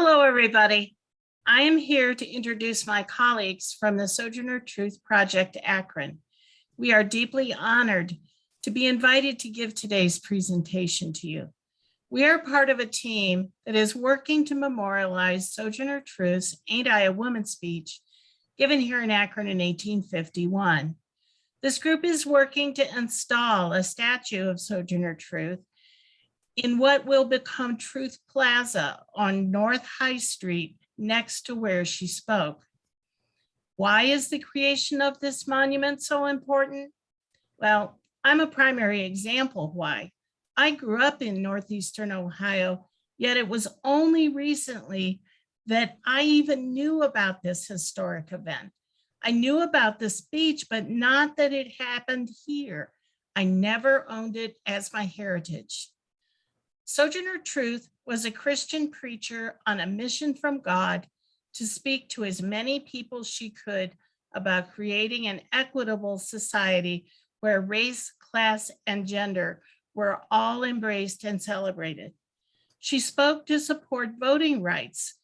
Hello, everybody. I am here to introduce my colleagues from the Sojourner Truth Project, Akron. We are deeply honored to be invited to give today's presentation to you. We are part of a team that is working to memorialize Sojourner Truth's Ain't I a Woman speech given here in Akron in 1851. This group is working to install a statue of Sojourner Truth in what will become Truth Plaza on North High Street next to where she spoke. Why is the creation of this monument so important? Well, I'm a primary example of why. I grew up in Northeastern Ohio, yet it was only recently that I even knew about this historic event. I knew about this speech, but not that it happened here. I never owned it as my heritage. Sojourner Truth was a Christian preacher on a mission from God to speak to as many people she could about creating an equitable society where race, class, and gender were all embraced and celebrated. She spoke to support voting rights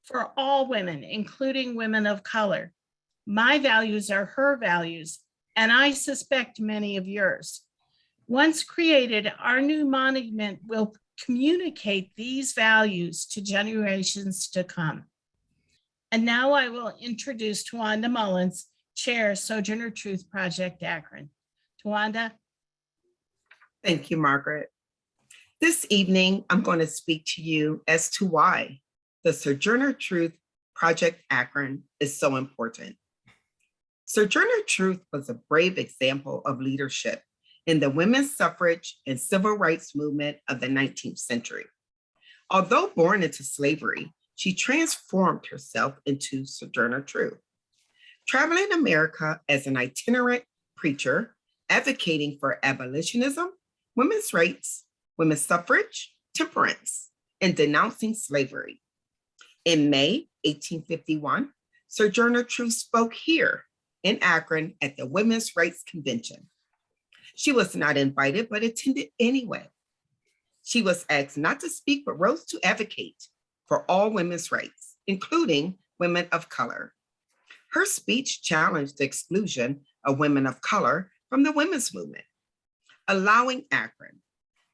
for all women, including women of color. My values are her values, and I suspect many of yours. Once created, our new monument will communicate these values to generations to come. And now I will introduce Tawanda Mullins, Chair, Sojourner Truth Project, Akron. Tawanda. Thank you, Margaret. This evening, I'm going to speak to you as to why the Sojourner Truth Project Akron is so important. Sojourner Truth was a brave example of leadership in the women's suffrage and civil rights movement of the 19th century. Although born into slavery, she transformed herself into Sojourner Truth, traveling America as an itinerant preacher, advocating for abolitionism, women's rights, women's suffrage, temperance, and denouncing slavery. In May 1851, Sojourner Truth spoke here in Akron at the Women's Rights Convention. She was not invited, but attended anyway. She was asked not to speak, but rose to advocate for all women's rights, including women of color. Her speech challenged the exclusion of women of color from the women's movement, allowing Akron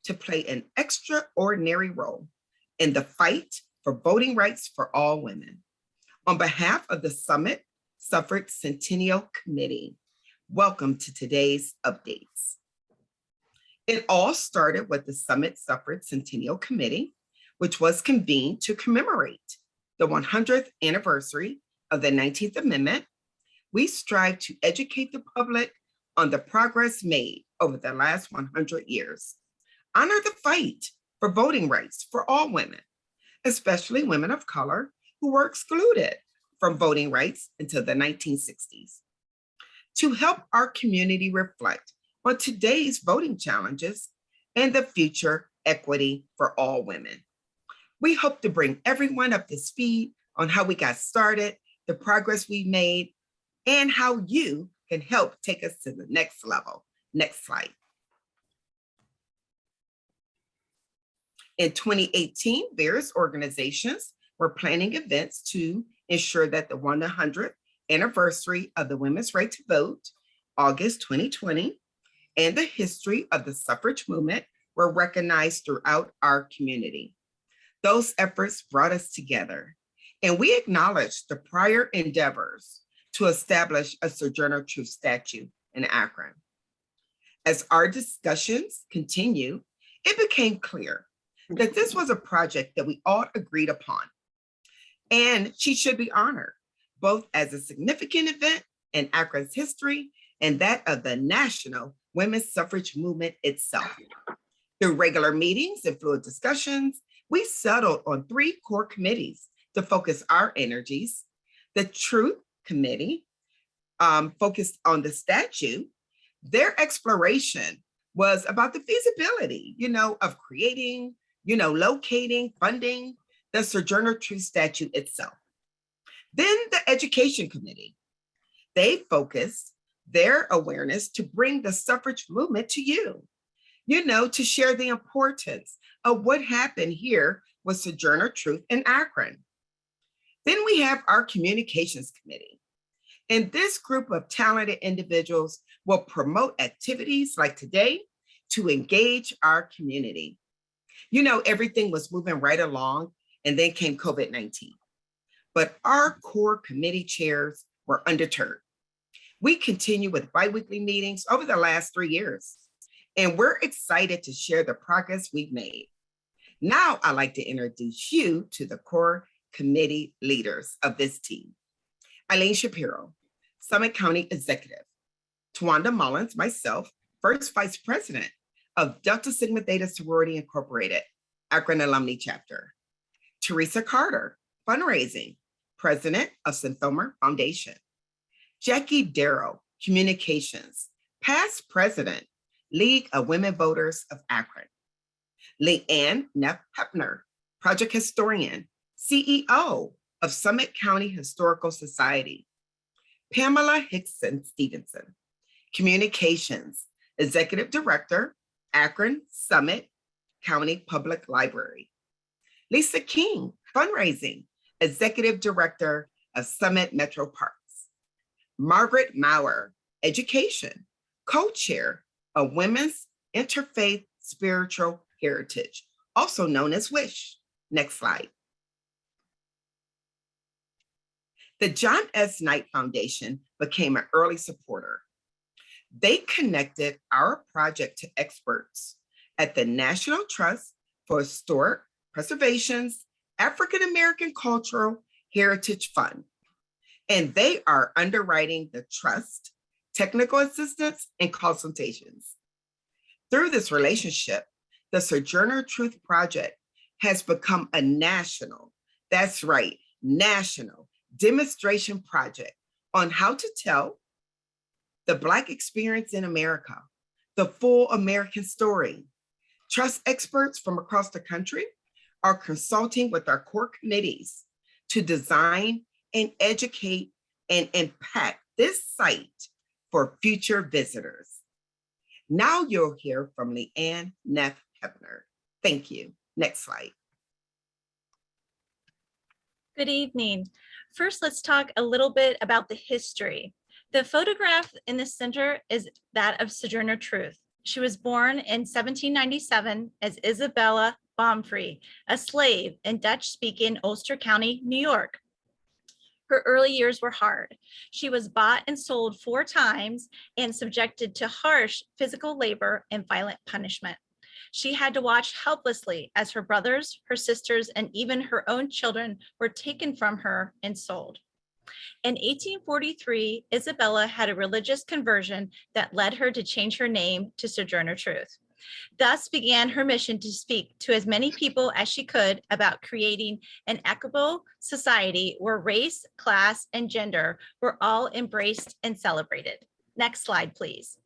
to play an extraordinary role in the fight for voting rights for all women. On behalf of the Summit Suffrage Centennial Committee, welcome to today's updates. It all started with the Summit Suffrage Centennial Committee, which was convened to commemorate the 100th anniversary of the 19th Amendment. We strive to educate the public on the progress made over the last 100 years, honor the fight for voting rights for all women, especially women of color who were excluded from voting rights until the 1960s. To help our community reflect on today's voting challenges and the future equity for all women. We hope to bring everyone up to speed on how we got started, the progress we made, and how you can help take us to the next level. Next slide. In 2018, various organizations were planning events to ensure that the 100th anniversary of the women's right to vote, August 2020, and the history of the suffrage movement were recognized throughout our community. Those efforts brought us together, and we acknowledged the prior endeavors to establish a Sojourner Truth statue in Akron. As our discussions continue, it became clear that this was a project that we all agreed upon, and she should be honored, both as a significant event in Akron's history and that of the national women's suffrage movement itself. Through regular meetings and fluid discussions, we settled on 3 core committees to focus our energies. The Truth Committee focused on the statue. Their exploration was about the feasibility, of creating, locating, funding the Sojourner Truth statue itself. Then the Education Committee, they focused their awareness to bring the suffrage movement to you, to share the importance of what happened here with Sojourner Truth in Akron. Then we have our communications committee. And this group of talented individuals will promote activities like today to engage our community. You know, everything was moving right along, and then came COVID-19. But our core committee chairs were undeterred. We continue with biweekly meetings over the last 3 years, and we're excited to share the progress we've made. Now I'd like to introduce you to the core committee leaders of this team. Eileen Shapiro, Summit County Executive. Tawanda Mullins, myself, First Vice President of Delta Sigma Theta Sorority Incorporated, Akron Alumni Chapter. Teresa Carter, Fundraising, President of Synthomer Foundation. Jackie Darrow, Communications, Past President, League of Women Voters of Akron. Leanne Neff Hepner, Project Historian, CEO of Summit County Historical Society. Pamela Hickson Stevenson, Communications, Executive Director, Akron Summit County Public Library. Lisa King, Fundraising, Executive Director of Summit Metro Parks. Margaret Maurer, Education, Co-Chair of Women's Interfaith Spiritual Heritage, also known as WISH. Next slide. The John S. Knight Foundation became an early supporter. They connected our project to experts at the National Trust for Historic Preservation's African American Cultural Heritage Fund, and they are underwriting the trust, technical assistance, and consultations. Through this relationship, the Sojourner Truth Project has become a national, that's right, national demonstration project on how to tell the Black experience in America, the full American story. Trust experts from across the country are consulting with our core committees to design and educate and impact this site for future visitors. Now you'll hear from Leanne Neff Hepner. Thank you. Next slide. Good evening. First, let's talk a little bit about the history. The photograph in the center is that of Sojourner Truth. She was born in 1797 as Isabella Baumfree, a slave in Dutch-speaking Ulster County, New York. Her early years were hard. She was bought and sold 4 times and subjected to harsh physical labor and violent punishment. She had to watch helplessly as her brothers, her sisters, and even her own children were taken from her and sold. In 1843, Isabella had a religious conversion that led her to change her name to Sojourner Truth. Thus began her mission to speak to as many people as she could about creating an equitable society where race, class, and gender were all embraced and celebrated. Next slide, please.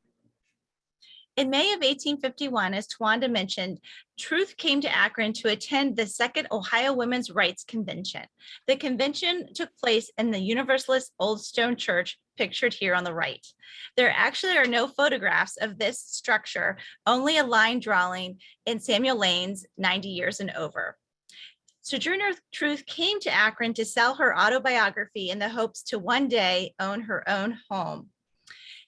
In May of 1851, as Tawanda mentioned, Truth came to Akron to attend the Second Ohio Women's Rights Convention. The convention took place in the Universalist Old Stone Church, pictured here on the right. There actually are no photographs of this structure, only a line drawing in Samuel Lane's 90 Years and Over. Sojourner Truth came to Akron to sell her autobiography in the hopes to one day own her own home.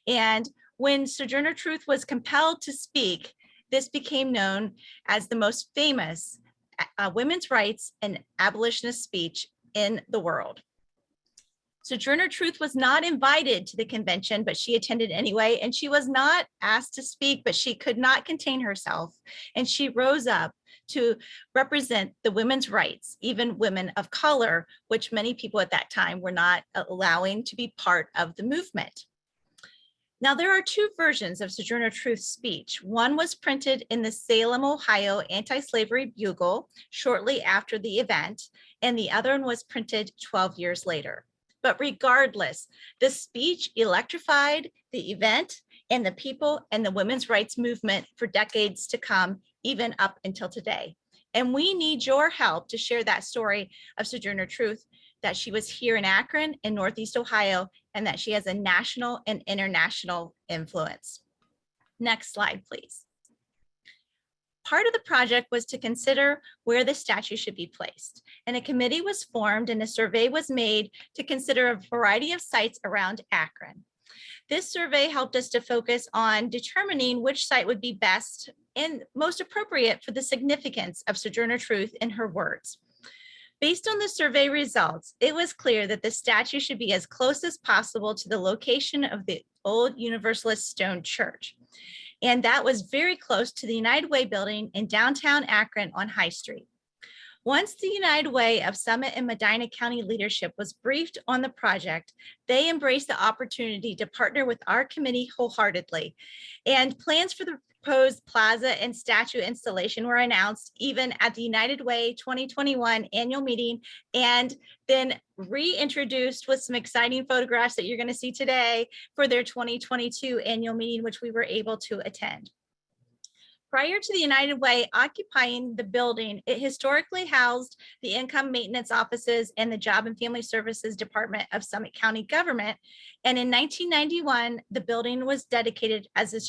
And when Sojourner Truth was compelled to speak, this became known as the most famous women's rights and abolitionist speech in the world. Sojourner Truth was not invited to the convention, but she attended anyway, and she was not asked to speak, but she could not contain herself, and she rose up to represent the women's rights, even women of color, which many people at that time were not allowing to be part of the movement. Now, there are 2 versions of Sojourner Truth's speech. One was printed in the Salem, Ohio Anti-Slavery Bugle shortly after the event, and the other one was printed 12 years later. But regardless, the speech electrified the event and the people and the women's rights movement for decades to come, even up until today. And we need your help to share that story of Sojourner Truth, that she was here in Akron in Northeast Ohio, and that she has a national and international influence. Next slide, please. part of the project was to consider where the statue should be placed. And a committee was formed and a survey was made to consider a variety of sites around Akron. This survey helped us to focus on determining which site would be best and most appropriate for the significance of Sojourner Truth in her words. Based on the survey results, it was clear that the statue should be as close as possible to the location of the old Universalist stone church. And that was very close to the United Way building in downtown Akron on High Street. Once the United Way of Summit and Medina County leadership was briefed on the project, they embraced the opportunity to partner with our committee wholeheartedly. And plans for the proposed plaza and statue installation were announced even at the United Way 2021 annual meeting, and then reintroduced with some exciting photographs that you're going to see today for their 2022 annual meeting, which we were able to attend. Prior to the United Way occupying the building, it historically housed the income maintenance offices and the Job and Family Services Department of Summit County government. And in 1991, the building was dedicated as a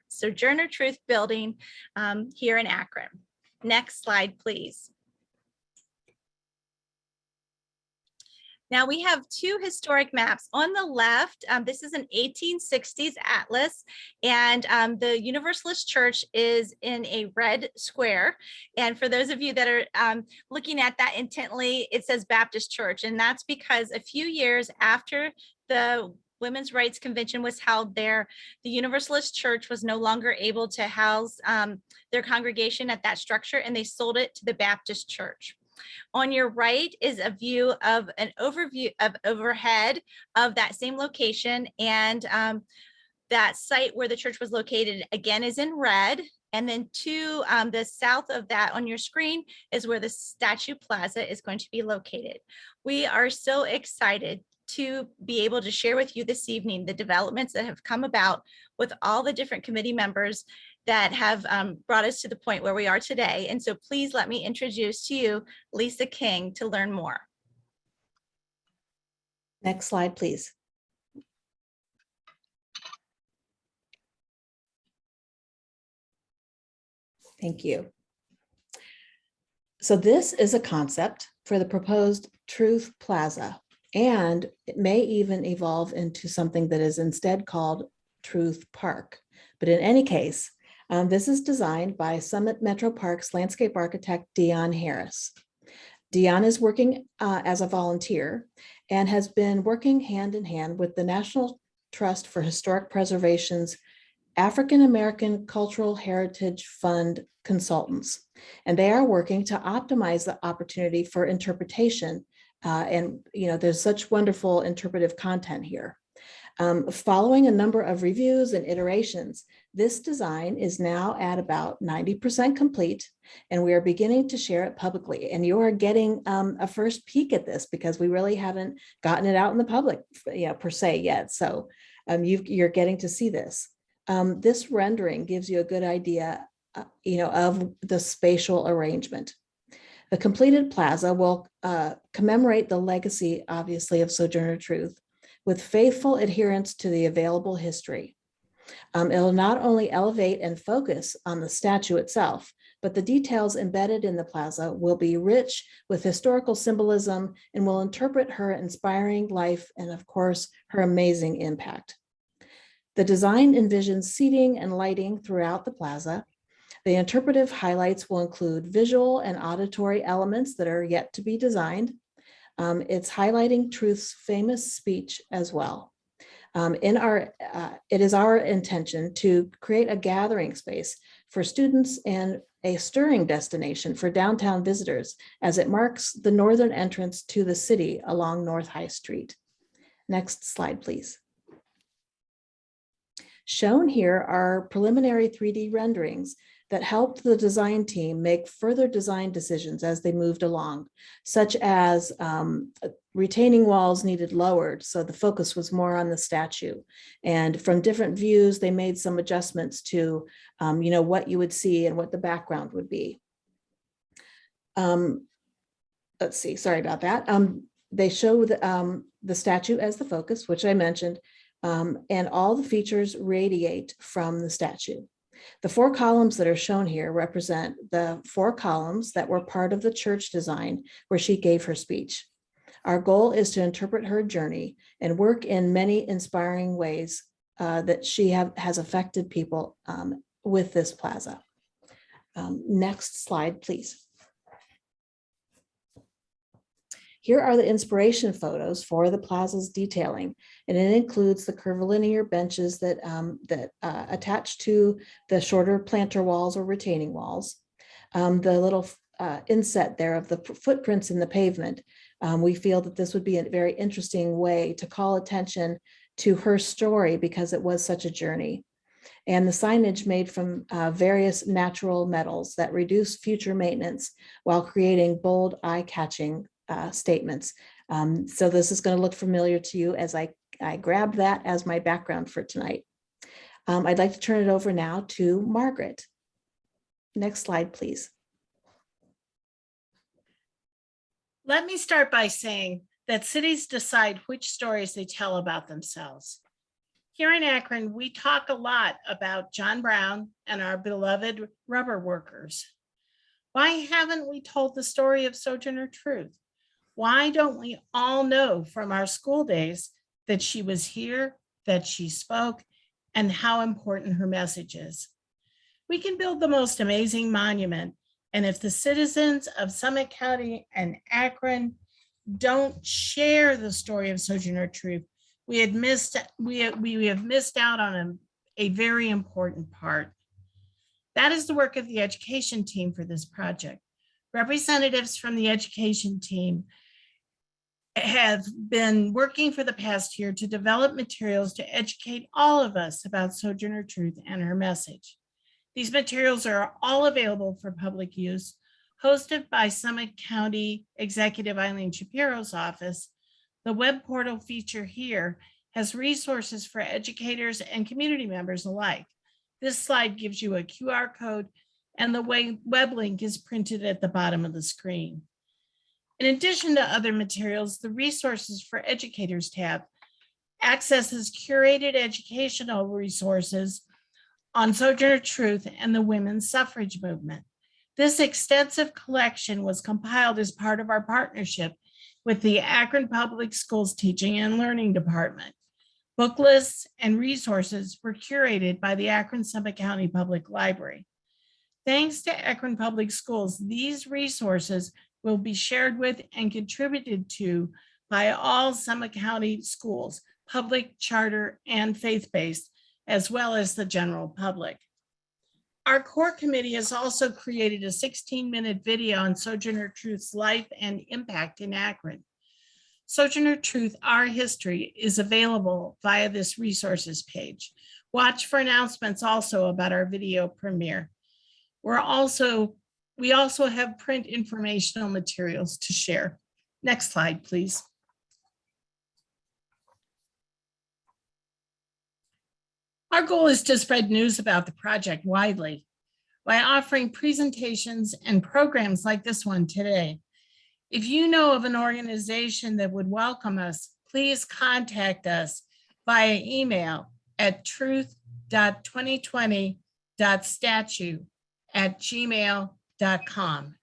Sojourner Truth building here in Akron. Next slide, please. Now we have two historic maps. On the left, this is an 1860s atlas, and the Universalist Church is in a red square. And for those of you that are looking at that intently, it says Baptist Church, and that's because a few years after the Women's Rights Convention was held there, the Universalist Church was no longer able to house their congregation at that structure, and they sold it to the Baptist Church. On your right is a view of an overhead of that same location, and that site where the church was located again is in red. And then to the south of that on your screen is where the statue plaza is going to be located. We are so excited to be able to share with you this evening the developments that have come about with all the different committee members that have brought us to the point where we are today. And so please let me introduce to you Lisa King to learn more. Next slide, please. Thank you. So this is a concept for the proposed Truth Plaza, and it may even evolve into something that is instead called Truth Park. But in any case, this is designed by Summit Metro Parks landscape architect Dion Harris. Dion is working as a volunteer and has been working hand in hand with the National Trust for Historic Preservation's African American Cultural Heritage Fund consultants. And they are working to optimize the opportunity for interpretation. And there's such wonderful interpretive content here. Following a number of reviews and iterations, this design is now at about 90% complete, and we are beginning to share it publicly. And you are getting a first peek at this because we really haven't gotten it out in the public per se yet. So you're getting to see this. This rendering gives you a good idea of the spatial arrangement. The completed plaza will commemorate the legacy, obviously, of Sojourner Truth with faithful adherence to the available history. It'll not only elevate and focus on the statue itself, but the details embedded in the plaza will be rich with historical symbolism and will interpret her inspiring life and, of course, her amazing impact. The design envisions seating and lighting throughout the plaza. The interpretive highlights will include visual and auditory elements that are yet to be designed. It's highlighting Truth's famous speech as well. It is our intention to create a gathering space for students and a stirring destination for downtown visitors as it marks the northern entrance to the city along North High Street. Next slide, please. Shown here are preliminary 3D renderings that helped the design team make further design decisions as they moved along, such as retaining walls needed lowered, so the focus was more on the statue. And from different views, they made some adjustments to what you would see and what the background would be. Let's see, sorry about that. They show the statue as the focus, which I mentioned, and all the features radiate from the statue. The 4 columns that are shown here represent the 4 columns that were part of the church design where she gave her speech. Our goal is to interpret her journey and work in many inspiring ways that she has affected people with this plaza. Next slide, please. Here are the inspiration photos for the plaza's detailing, and it includes the curvilinear benches that attach to the shorter planter walls or retaining walls. The little inset there of the footprints in the pavement. We feel that this would be a very interesting way to call attention to her story because it was such a journey. And the signage made from various natural metals that reduce future maintenance while creating bold, eye-catching statements. So this is going to look familiar to you as I grabbed that as my background for tonight. I'd like to turn it over now to Margaret. Next slide, please. Let me start by saying that cities decide which stories they tell about themselves. Here in Akron, we talk a lot about John Brown and our beloved rubber workers. Why haven't we told the story of Sojourner Truth? Why don't we all know from our school days that she was here, that she spoke, and how important her message is? We can build the most amazing monument, and if the citizens of Summit County and Akron don't share the story of Sojourner Truth, we have missed out on a very important part. That is the work of the education team for this project. Representatives from the education team have been working for the past year to develop materials to educate all of us about Sojourner Truth and her message. These materials are all available for public use, hosted by Summit County Executive Eileen Shapiro's office. The web portal feature here has resources for educators and community members alike. This slide gives you a QR code, and the web link is printed at the bottom of the screen. In addition to other materials, the Resources for Educators tab accesses curated educational resources on Sojourner Truth and the women's suffrage movement. This extensive collection was compiled as part of our partnership with the Akron Public Schools Teaching and Learning Department. Book lists and resources were curated by the Akron Summit County Public Library. Thanks to Akron Public Schools, these resources will be shared with and contributed to by all Summit County schools, public, charter, and faith-based, as well as the general public. Our core committee has also created a 16-minute video on Sojourner Truth's life and impact in Akron. Sojourner Truth, Our History is available via this resources page. Watch for announcements also about our video premiere. We also have print informational materials to share. Next slide, please. Our goal is to spread news about the project widely by offering presentations and programs like this one today. If you know of an organization that would welcome us, please contact us via email at truth.2020.statue@gmail.com.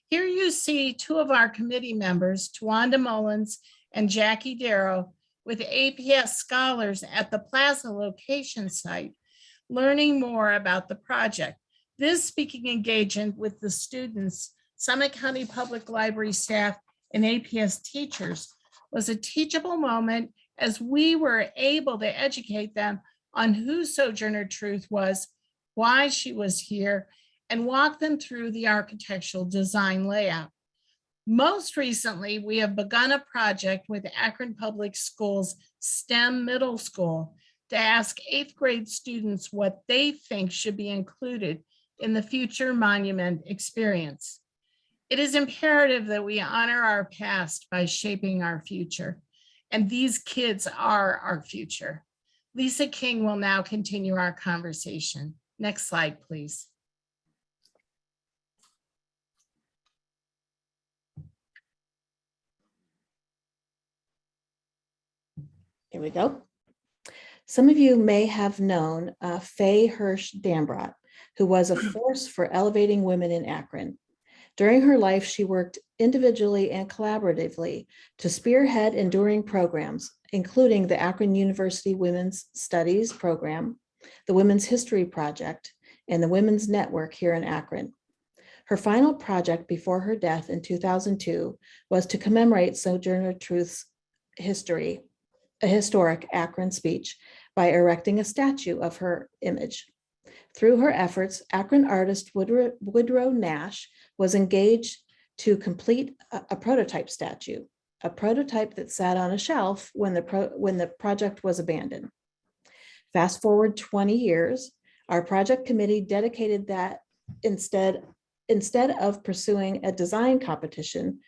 Here you see 2 of our committee members, Tawanda Mullins and Jackie Darrow, with APS scholars at the Plaza location site, learning more about the project. This speaking engagement with the students, Summit County Public Library staff, and APS teachers was a teachable moment as we were able to educate them on who Sojourner Truth was, why she was here, and walk them through the architectural design layout. Most recently, we have begun a project with Akron Public Schools STEM Middle School to ask 8th grade students what they think should be included in the future monument experience. It is imperative that we honor our past by shaping our future, and these kids are our future. Lisa King will now continue our conversation. Next slide, please. Here we go. Some of you may have known Faye Hirsch Dambrot, who was a force for elevating women in Akron. During her life, she worked individually and collaboratively to spearhead enduring programs, including the Akron University Women's Studies Program, the Women's History Project, and the Women's Network here in Akron. Her final project before her death in 2002 was to commemorate Sojourner Truth's history, a historic Akron speech, by erecting a statue of her image. Through her efforts, Akron artist Woodrow Nash was engaged to complete a prototype statue, a prototype that sat on a shelf when the project was abandoned. Fast forward 20 years, our project committee dedicated that instead of pursuing a design competition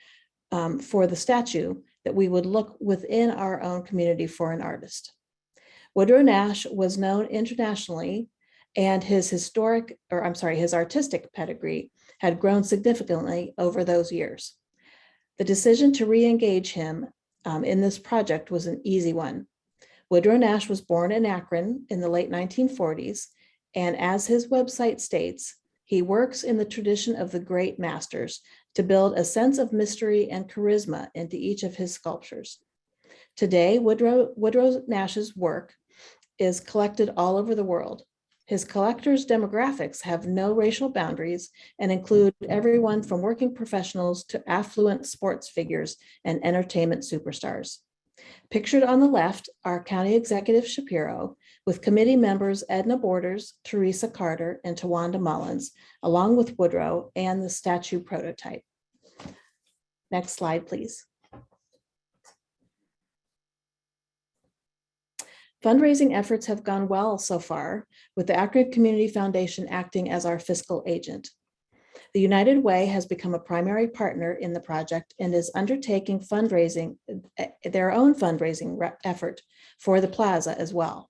for the statue, that we would look within our own community for an artist. Woodrow Nash was known internationally, and his artistic pedigree had grown significantly over those years. The decision to re-engage him in this project was an easy one. Woodrow Nash was born in Akron in the late 1940s, and as his website states, he works in the tradition of the great masters to build a sense of mystery and charisma into each of his sculptures. Today, Woodrow Nash's work is collected all over the world. His collectors' demographics have no racial boundaries and include everyone from working professionals to affluent sports figures and entertainment superstars. Pictured on the left are County Executive Shapiro, with committee members Edna Borders, Teresa Carter, and Tawanda Mullins, along with Woodrow and the statue prototype. Next slide, please. Fundraising efforts have gone well so far, with the Akron Community Foundation acting as our fiscal agent. The United Way has become a primary partner in the project and is undertaking their own fundraising effort for the plaza as well.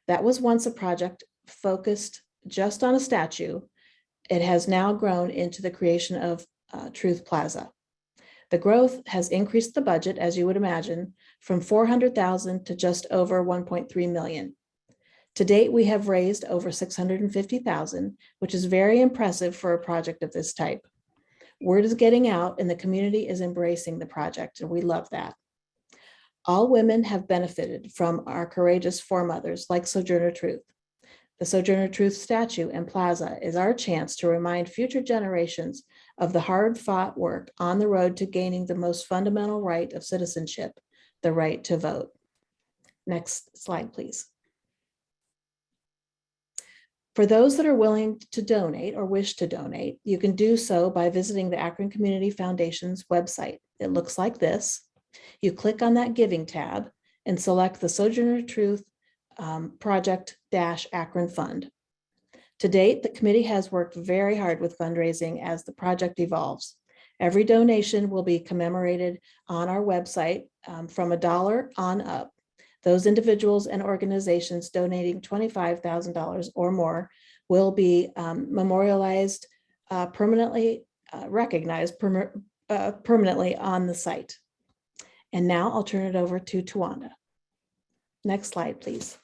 That was once a project focused just on a statue. It has now grown into the creation of Truth Plaza. The growth has increased the budget, as you would imagine, from $400,000 to just over $1.3 million. To date, we have raised over $650,000, which is very impressive for a project of this type. Word is getting out and the community is embracing the project, and we love that. All women have benefited from our courageous foremothers like Sojourner Truth. The Sojourner Truth statue and plaza is our chance to remind future generations of the hard-fought work on the road to gaining the most fundamental right of citizenship, the right to vote. Next slide, please. For those that are willing to donate or wish to donate, you can do so by visiting the Akron Community Foundation's website. It looks like this. You click on that Giving tab and select the Sojourner Truth Project-Akron Fund. To date, the committee has worked very hard with fundraising as the project evolves. Every donation will be commemorated on our website from $1 on up. Those individuals and organizations donating $25,000 or more will be memorialized, permanently recognized permanently on the site. And now I'll turn it over to Tawanda. Next slide, please.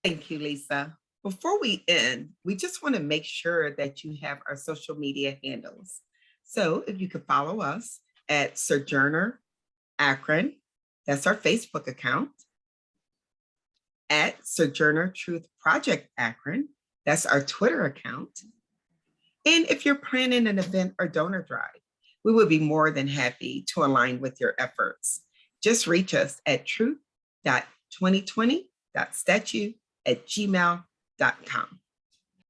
Thank you, Lisa. Before we end, we just want to make sure that you have our social media handles. So if you could follow us at Sojourner Akron, that's our Facebook account. At Sojourner Truth Project Akron, that's our Twitter account. And if you're planning an event or donor drive, we would be more than happy to align with your efforts. Just reach us at truth.2020.statue@gmail.com.